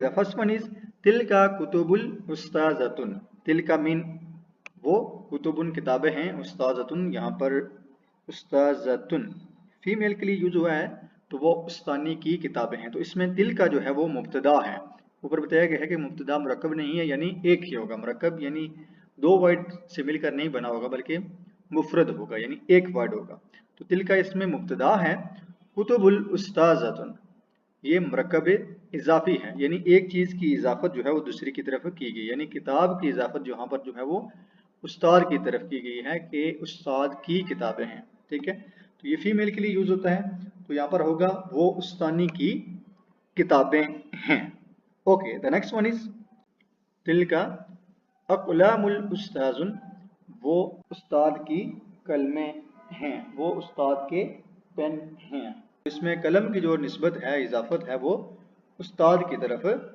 The first one is तिलका कुतुबुल उस्ताजतुन। तिलका मीन वो, कुतुबुन किताबें हैं, उस्ताजतुन यहाँ पर उस्ताजतुन फीमेल के लिए यूज हुआ है, तो वो उस्तानी की किताबें हैं। तो इसमें तिलका जो है वो मुब्तदा है। ऊपर बताया गया है कि मुब्तदा मुरक्कब नहीं है, यानी एक ही होगा। मुरक्कब यानी दो वर्ड से मिलकर नहीं बना होगा, बल्कि मुफरद होगा, यानी एक वर्ड होगा। तो तिलका इसमें मुब्तदा है। कुतुबुल उस्ताजतुन ये मरकब इजाफी है, यानी एक चीज की इजाफत जो है वो दूसरी की तरफ की गई, यानी किताब की इजाफत जो यहाँ पर जो है वो उस्ताद की तरफ की गई है कि उस्ताद की किताबें हैं। ठीक है, तो ये फीमेल के लिए यूज होता है, तो यहाँ पर होगा वो उस्तानी की किताबें हैं। Okay, the next one is तिलका अक़लामुल उस्ताजुन। वो उस्ताद की कलमें हैं, वो उस्ताद के पेन हैं। इसमें कलम की जो निस्बत है, इजाफत है, वो उस्ताद की तरफ